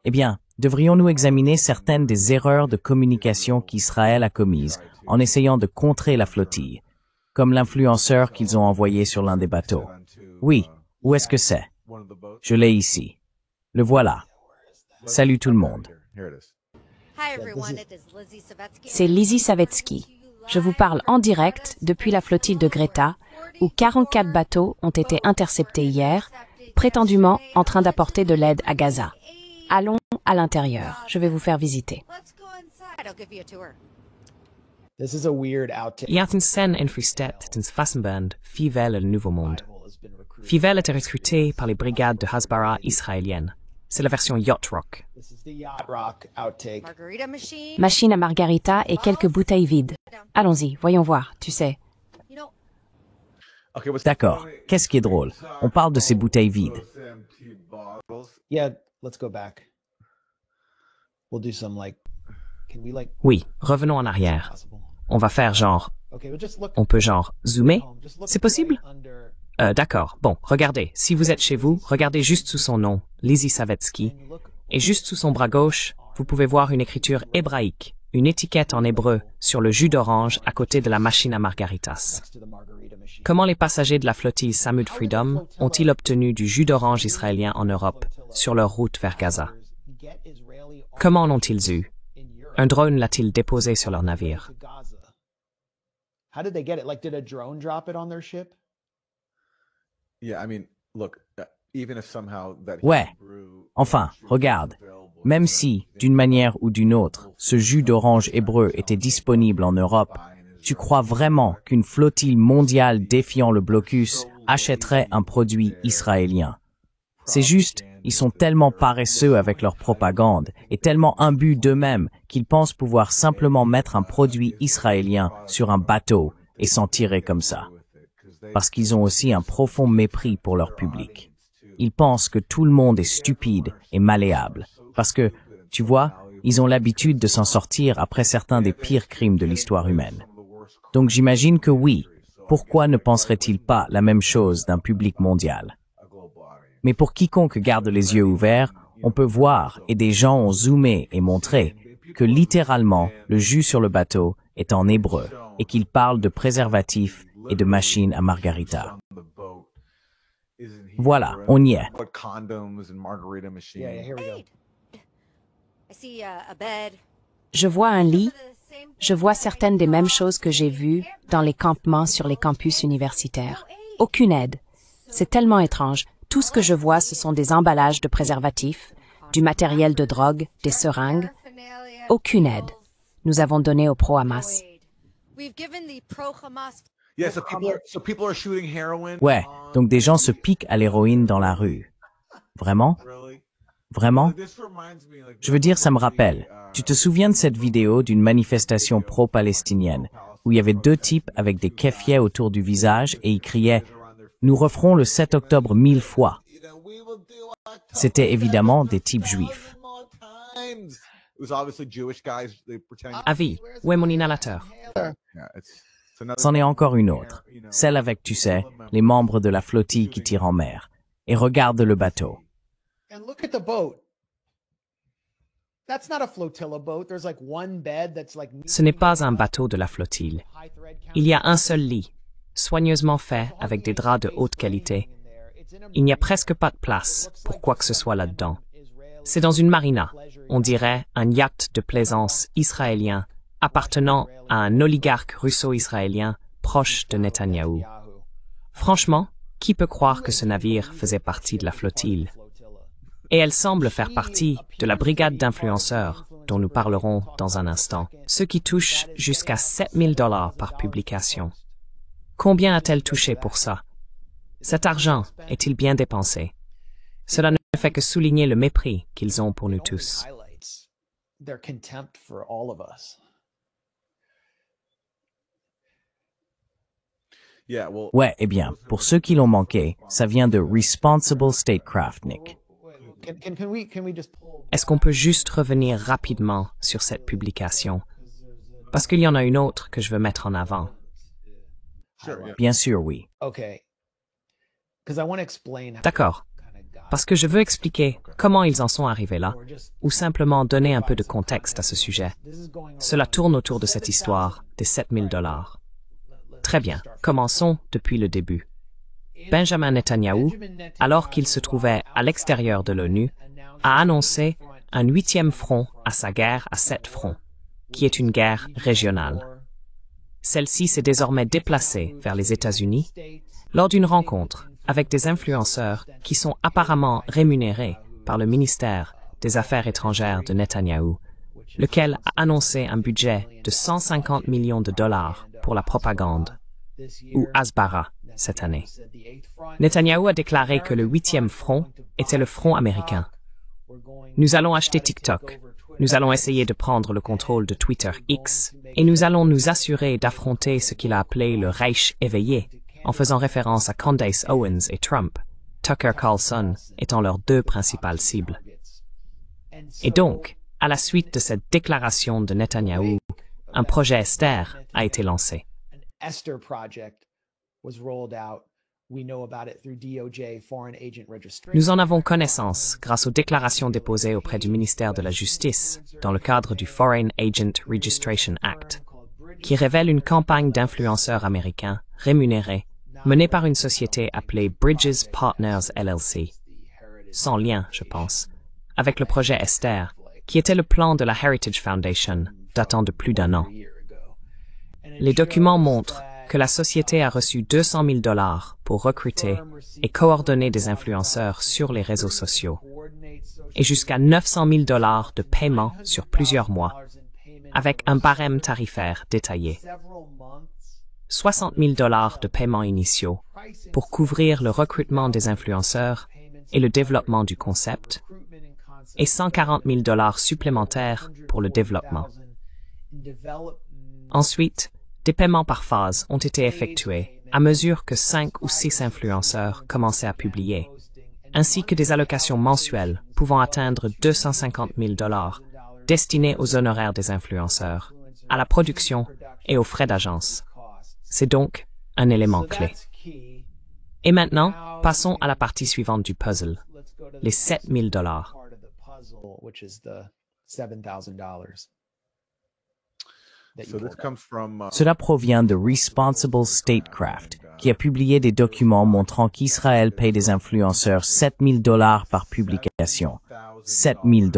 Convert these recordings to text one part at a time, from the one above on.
Eh bien, devrions-nous examiner certaines des erreurs de communication qu'Israël a commises en essayant de contrer la flottille, comme l'influenceur qu'ils ont envoyé sur l'un des bateaux? Oui, où est-ce que c'est? Je l'ai ici. Le voilà. Salut tout le monde. C'est Lizzie Savetsky. Je vous parle en direct depuis la flottille de Greta, où 44 bateaux ont été interceptés hier, prétendument en train d'apporter de l'aide à Gaza. Allons à l'intérieur. Je vais vous faire visiter. Il y a une scène en Fristet dans Fassenband, Fivel et le Nouveau Monde. Fivel était recruté par les brigades de Hasbara israéliennes. C'est la version Yacht Rock. Machine à margarita et quelques bouteilles vides. Allons-y, voyons voir, tu sais. D'accord. Qu'est-ce qui est drôle? On parle de ces bouteilles vides. Oui, revenons en arrière. On va faire genre... On peut genre zoomer? C'est possible? D'accord. Bon, regardez. Si vous êtes chez vous, regardez juste sous son nom, Lizzie Savetsky, et juste sous son bras gauche, vous pouvez voir une écriture hébraïque, une étiquette en hébreu sur le jus d'orange à côté de la machine à margaritas. Comment les passagers de la flottille Samud Freedom ont-ils obtenu du jus d'orange israélien en Europe sur leur route vers Gaza? Comment en ont-ils eu? Un drone l'a-t-il déposé sur leur navire? Ouais. Enfin, regarde. Même si, d'une manière ou d'une autre, ce jus d'orange hébreu était disponible en Europe, tu crois vraiment qu'une flottille mondiale défiant le blocus achèterait un produit israélien? C'est juste, ils sont tellement paresseux avec leur propagande et tellement imbus d'eux-mêmes qu'ils pensent pouvoir simplement mettre un produit israélien sur un bateau et s'en tirer comme ça. Parce qu'ils ont aussi un profond mépris pour leur public. Ils pensent que tout le monde est stupide et malléable. Parce que, tu vois, ils ont l'habitude de s'en sortir après certains des pires crimes de l'histoire humaine. Donc j'imagine que oui, pourquoi ne penserait-il pas la même chose d'un public mondial? Mais pour quiconque garde les yeux ouverts, on peut voir, et des gens ont zoomé et montré, que littéralement, le jus sur le bateau est en hébreu, et qu'il parle de préservatifs et de machines à margarita. Voilà, on y est. Je vois un lit. Je vois certaines des mêmes choses que j'ai vues dans les campements sur les campus universitaires. Aucune aide. C'est tellement étrange. Tout ce que je vois, ce sont des emballages de préservatifs, du matériel de drogue, des seringues. Aucune aide. Nous avons donné au pro-Hamas. Ouais, donc des gens se piquent à l'héroïne dans la rue. Vraiment? Vraiment? Je veux dire, ça me rappelle. Tu te souviens de cette vidéo d'une manifestation pro-palestinienne où il y avait deux types avec des keffiehs autour du visage et ils criaient « Nous referons le 7 octobre 1000 fois ». C'était évidemment des types juifs. Avis, où est mon inhalateur? C'en est encore une autre. Celle avec, tu sais, les membres de la flottille qui tirent en mer. Et regarde le bateau. Ce n'est pas un bateau de la flottille. Il y a un seul lit, soigneusement fait avec des draps de haute qualité. Il n'y a presque pas de place pour quoi que ce soit là-dedans. C'est dans une marina, on dirait un yacht de plaisance israélien appartenant à un oligarque russo-israélien proche de Netanyahou. Franchement, qui peut croire que ce navire faisait partie de la flottille? Et elle semble faire partie de la brigade d'influenceurs dont nous parlerons dans un instant, ce qui touche jusqu'à $7 000 par publication. Combien a-t-elle touché pour ça? Cet argent est-il bien dépensé? Cela ne fait que souligner le mépris qu'ils ont pour nous tous. Ouais, eh bien, pour ceux qui l'ont manqué, ça vient de Responsible Statecraft, Nick. Est-ce qu'on peut juste revenir rapidement sur cette publication? Parce qu'il y en a une autre que je veux mettre en avant. Bien sûr, oui. D'accord. parce que je veux expliquer comment ils en sont arrivés là, ou simplement donner un peu de contexte à ce sujet. Cela tourne autour de cette histoire des $7 000. Très bien, commençons depuis le début. Benjamin Netanyahou, alors qu'il se trouvait à l'extérieur de l'ONU, a annoncé un 8e front à sa guerre à 7 fronts, qui est une guerre régionale. Celle-ci s'est désormais déplacée vers les États-Unis lors d'une rencontre avec des influenceurs qui sont apparemment rémunérés par le ministère des Affaires étrangères de Netanyahou, lequel a annoncé un budget de $150 millions pour la propagande, ou Hasbara, cette année. Netanyahou a déclaré que le 8e front était le front américain. Nous allons acheter TikTok, nous allons essayer de prendre le contrôle de Twitter X, et nous allons nous assurer d'affronter ce qu'il a appelé le Reich éveillé, en faisant référence à Candace Owens et Trump, Tucker Carlson étant leurs 2 principales cibles. Et donc, à la suite de cette déclaration de Netanyahou, un projet Esther a été lancé. Nous en avons connaissance grâce aux déclarations déposées auprès du ministère de la Justice dans le cadre du Foreign Agent Registration Act, qui révèle une campagne d'influenceurs américains rémunérés menée par une société appelée Bridges Partners LLC, sans lien, je pense, avec le projet Esther, qui était le plan de la Heritage Foundation datant de plus d'1 an. Les documents montrent que la société a reçu $200 000 pour recruter et coordonner des influenceurs sur les réseaux sociaux, et jusqu'à $900 000 de paiement sur plusieurs mois, avec un barème tarifaire détaillé. $60 000 de paiements initiaux pour couvrir le recrutement des influenceurs et le développement du concept, et $140 000 supplémentaires pour le développement. Ensuite, des paiements par phase ont été effectués à mesure que 5 ou 6 influenceurs commençaient à publier, ainsi que des allocations mensuelles pouvant atteindre $250 000 destinées aux honoraires des influenceurs, à la production et aux frais d'agence. C'est donc un élément clé. Et maintenant, passons à la partie suivante du puzzle, les $7 000. Cela provient de Responsible Statecraft, qui a publié des documents montrant qu'Israël paye des influenceurs $7 000 par publication. $7 000.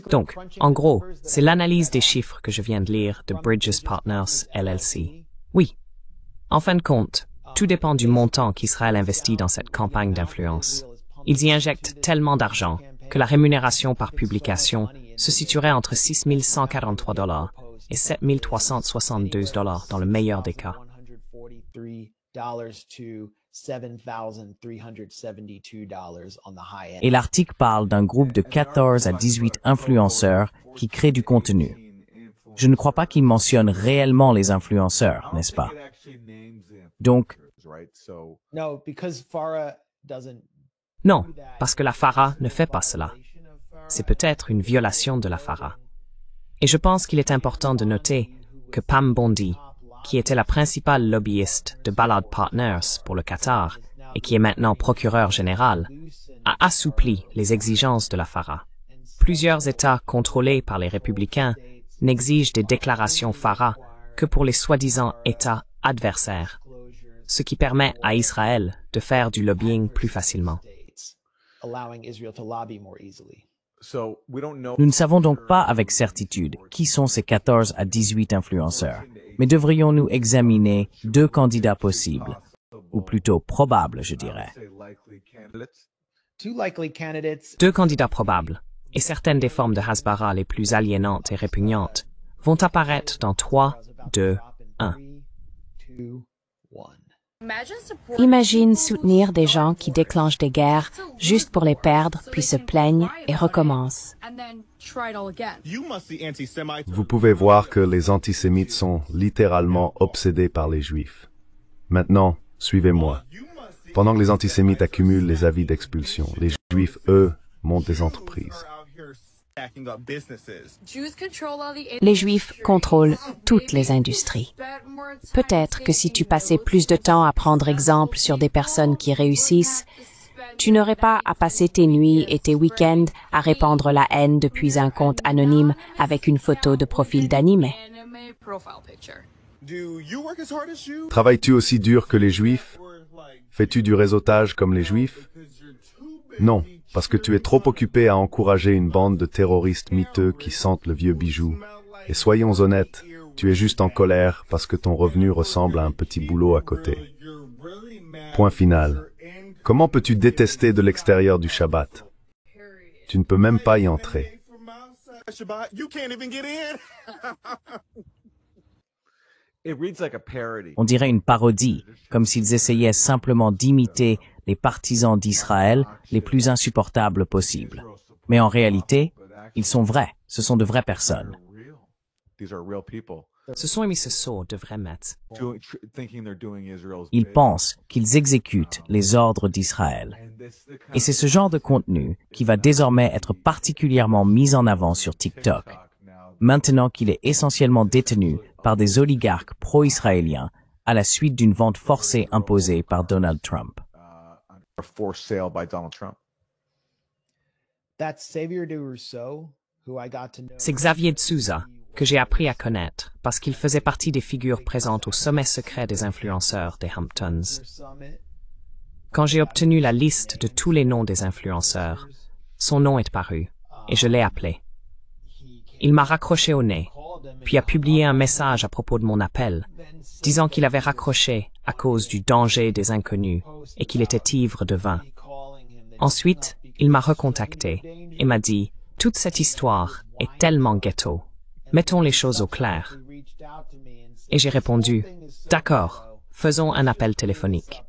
Donc, en gros, c'est l'analyse des chiffres que je viens de lire de Bridges Partners LLC. Oui. En fin de compte, tout dépend du montant qu'Israël investit dans cette campagne d'influence. Ils y injectent tellement d'argent que la rémunération par publication se situerait entre $6 143 et $7 362 dans le meilleur des cas. Et l'article parle d'un groupe de 14 à 18 influenceurs qui créent du contenu. Je ne crois pas qu'il mentionne réellement les influenceurs, n'est-ce pas? Donc, non, parce que la FARA ne fait pas cela. C'est peut-être une violation de la FARA. Et je pense qu'il est important de noter que Pam Bondi, qui était la principale lobbyiste de Ballard Partners pour le Qatar et qui est maintenant procureur général, a assoupli les exigences de la FARA. Plusieurs États contrôlés par les républicains n'exigent des déclarations FARA que pour les soi-disant États adversaires, ce qui permet à Israël de faire du lobbying plus facilement. Nous ne savons donc pas avec certitude qui sont ces 14 à 18 influenceurs, mais devrions-nous examiner 2 candidats possibles, ou plutôt probables, je dirais. 2 candidats probables, et certaines des formes de Hasbara les plus aliénantes et répugnantes, vont apparaître dans 3, 2, 1. Imagine soutenir des gens qui déclenchent des guerres juste pour les perdre, puis se plaignent et recommencent. Vous pouvez voir que les antisémites sont littéralement obsédés par les Juifs. Maintenant, suivez-moi. Pendant que les antisémites accumulent les avis d'expulsion, les Juifs, eux, montent des entreprises. Les Juifs contrôlent toutes les industries. Peut-être que si tu passais plus de temps à prendre exemple sur des personnes qui réussissent, tu n'aurais pas à passer tes nuits et tes week-ends à répandre la haine depuis un compte anonyme avec une photo de profil d'anime. Travailles-tu aussi dur que les Juifs? Fais-tu du réseautage comme les Juifs? Non, parce que tu es trop occupé à encourager une bande de terroristes miteux qui sentent le vieux bijou. Et soyons honnêtes, tu es juste en colère parce que ton revenu ressemble à un petit boulot à côté. Point final. Comment peux-tu détester de l'extérieur du Shabbat? Tu ne peux même pas y entrer. On dirait une parodie, comme s'ils essayaient simplement d'imiter les partisans d'Israël les plus insupportables possibles. Mais en réalité, ils sont vrais, ce sont de vraies personnes. Ce sont émissaires de vrais maîtres. Ils pensent qu'ils exécutent les ordres d'Israël. Et c'est ce genre de contenu qui va désormais être particulièrement mis en avant sur TikTok, maintenant qu'il est essentiellement détenu par des oligarques pro-israéliens à la suite d'une vente forcée imposée par Donald Trump. C'est Xavier de Souza que j'ai appris à connaître parce qu'il faisait partie des figures présentes au sommet secret des influenceurs des Hamptons. Quand j'ai obtenu la liste de tous les noms des influenceurs, son nom est paru et je l'ai appelé. Il m'a raccroché au nez, puis a publié un message à propos de mon appel, disant qu'il avait raccroché à cause du danger des inconnus et qu'il était ivre de vin. Ensuite, il m'a recontacté et m'a dit « Toute cette histoire est tellement ghetto. Mettons les choses au clair. » Et j'ai répondu « D'accord, faisons un appel téléphonique. »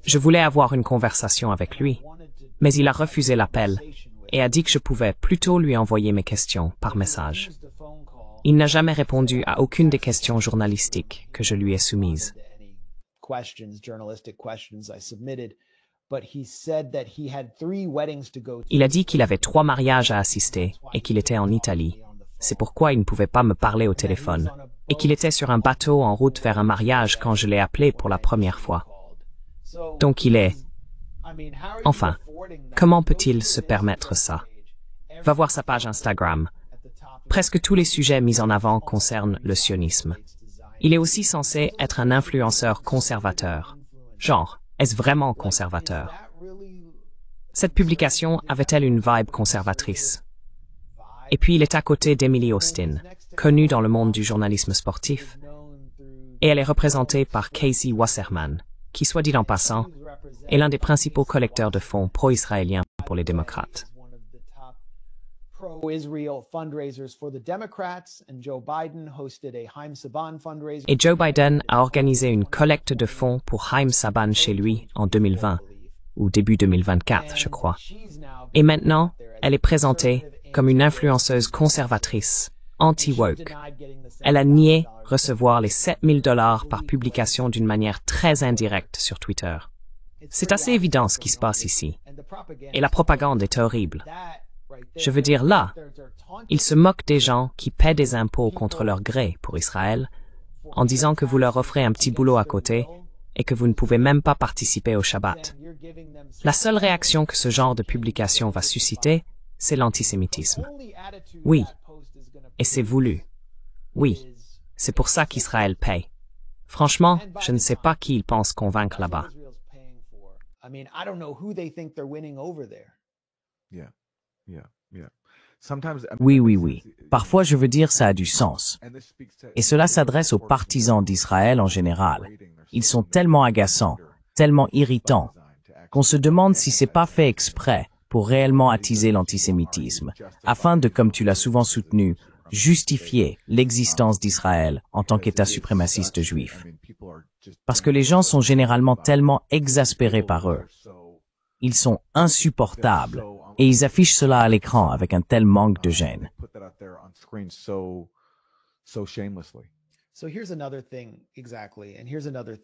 Je voulais avoir une conversation avec lui, mais il a refusé l'appel et a dit que je pouvais plutôt lui envoyer mes questions par message. Il n'a jamais répondu à aucune des questions journalistiques que je lui ai soumises. Il a dit qu'il avait 3 mariages à assister et qu'il était en Italie. C'est pourquoi il ne pouvait pas me parler au téléphone et qu'il était sur un bateau en route vers un mariage quand je l'ai appelé pour la première fois. Donc il est... Enfin, comment peut-il se permettre ça? Va voir sa page Instagram. Presque tous les sujets mis en avant concernent le sionisme. Il est aussi censé être un influenceur conservateur. Genre, est-ce vraiment conservateur? Cette publication avait-elle une vibe conservatrice? Et puis il est à côté d'Emily Austin, connue dans le monde du journalisme sportif, et elle est représentée par Casey Wasserman, qui, soit dit en passant, est l'un des principaux collecteurs de fonds pro-israéliens pour les démocrates. Et Joe Biden a organisé une collecte de fonds pour Haim Saban chez lui en 2020, ou début 2024, je crois. Et maintenant, elle est présentée comme une influenceuse conservatrice, anti-woke. Elle a nié recevoir les $7,000 par publication d'une manière très indirecte sur Twitter. C'est assez évident ce qui se passe ici. Et la propagande est horrible. Je veux dire là, ils se moquent des gens qui paient des impôts contre leur gré pour Israël, en disant que vous leur offrez un petit boulot à côté et que vous ne pouvez même pas participer au Shabbat. La seule réaction que ce genre de publication va susciter, c'est l'antisémitisme. Oui, et c'est voulu. Oui, c'est pour ça qu'Israël paye. Franchement, je ne sais pas qui ils pensent convaincre là-bas. Oui. Parfois, je veux dire, ça a du sens. Et cela s'adresse aux partisans d'Israël en général. Ils sont tellement agaçants, tellement irritants, qu'on se demande si c'est pas fait exprès pour réellement attiser l'antisémitisme, afin de, comme tu l'as souvent soutenu, justifier l'existence d'Israël en tant qu'État suprémaciste juif. Parce que les gens sont généralement tellement exaspérés par eux. Ils sont insupportables, et ils affichent cela à l'écran avec un tel manque de gêne.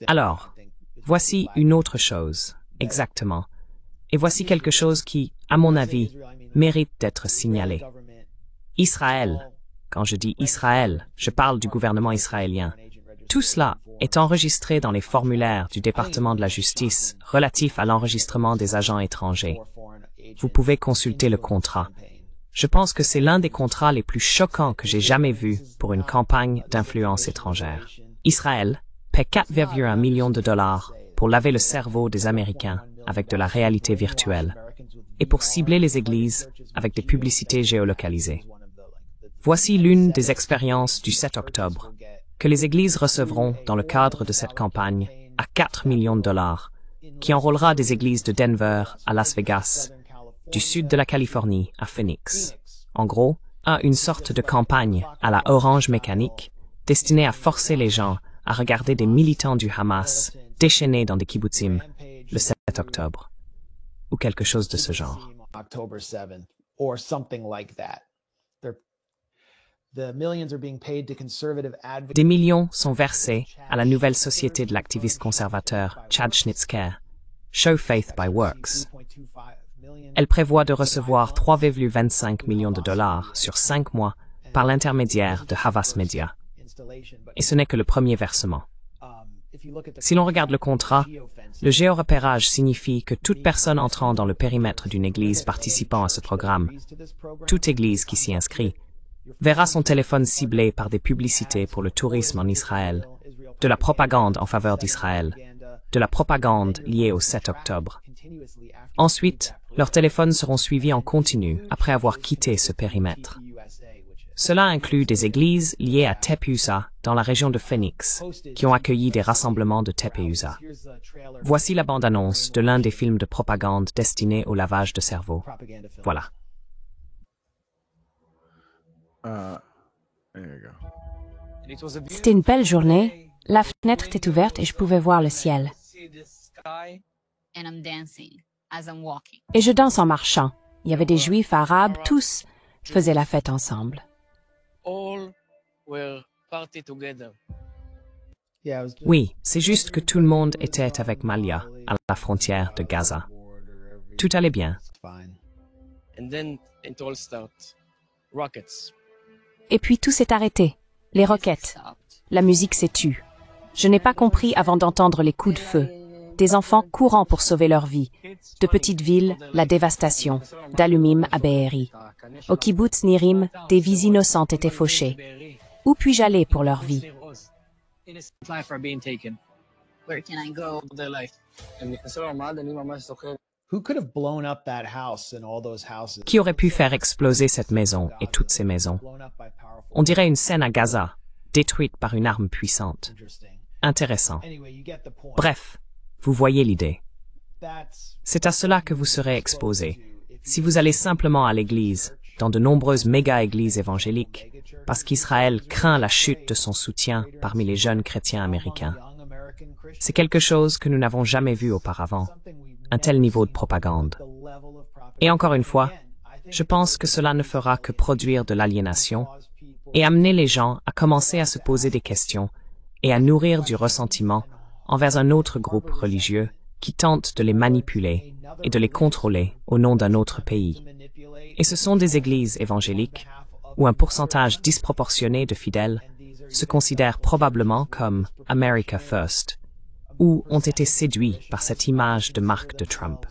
Alors, voici une autre chose, exactement. Et voici quelque chose qui, à mon avis, mérite d'être signalé. Israël. Quand je dis Israël, je parle du gouvernement israélien. Tout cela est enregistré dans les formulaires du département de la justice relatifs à l'enregistrement des agents étrangers. Vous pouvez consulter le contrat. Je pense que c'est l'un des contrats les plus choquants que j'ai jamais vus pour une campagne d'influence étrangère. Israël paie 4,1 millions de dollars pour laver le cerveau des Américains avec de la réalité virtuelle et pour cibler les églises avec des publicités géolocalisées. Voici l'une des expériences du 7 octobre que les églises recevront dans le cadre de cette campagne à 4 millions de dollars, qui enrôlera des églises de Denver à Las Vegas, du sud de la Californie à Phoenix. En gros, une sorte de campagne à la Orange Mécanique destinée à forcer les gens à regarder des militants du Hamas déchaînés dans des kibbutzim le 7 octobre, ou quelque chose de ce genre. Des millions sont versés à la nouvelle société de l'activiste conservateur Chad Schnitzker, Show Faith by Works. Elle prévoit de recevoir 3,25 millions de dollars sur 5 mois par l'intermédiaire de Havas Media. Et ce n'est que le premier versement. Si l'on regarde le contrat, le géorepérage signifie que toute personne entrant dans le périmètre d'une église participant à ce programme, toute église qui s'y inscrit, verra son téléphone ciblé par des publicités pour le tourisme en Israël, de la propagande en faveur d'Israël, de la propagande liée au 7 octobre. Ensuite, leurs téléphones seront suivis en continu après avoir quitté ce périmètre. Cela inclut des églises liées à Tepeusa dans la région de Phoenix, qui ont accueilli des rassemblements de Tepeusa. Voici la bande-annonce de l'un des films de propagande destinés au lavage de cerveau. Voilà. C'était une belle journée. La fenêtre était ouverte et je pouvais voir le ciel. Et je danse en marchant. Il y avait des juifs, arabes, tous faisaient la fête ensemble. Oui, c'est juste que tout le monde était avec Malia à la frontière de Gaza. Tout allait bien. Et puis tout s'est arrêté. Les roquettes. La musique s'est tue. Je n'ai pas compris avant d'entendre les coups de feu. Des enfants courant pour sauver leur vie. De petites villes, la dévastation. D'Alumim à Be'eri. Au kibbutz Nirim, des vies innocentes étaient fauchées. Où puis-je aller pour leur vie? Qui aurait pu faire exploser cette maison et toutes ces maisons? On dirait une scène à Gaza, détruite par une arme puissante. Intéressant. Bref, vous voyez l'idée. C'est à cela que vous serez exposé si vous allez simplement à l'église, dans de nombreuses méga-églises évangéliques, parce qu'Israël craint la chute de son soutien parmi les jeunes chrétiens américains. C'est quelque chose que nous n'avons jamais vu auparavant, un tel niveau de propagande. Et encore une fois, je pense que cela ne fera que produire de l'aliénation et amener les gens à commencer à se poser des questions et à nourrir du ressentiment envers un autre groupe religieux qui tente de les manipuler et de les contrôler au nom d'un autre pays. Et ce sont des églises évangéliques où un pourcentage disproportionné de fidèles se considèrent probablement comme America First, ou ont été séduits par cette image de marque de Trump.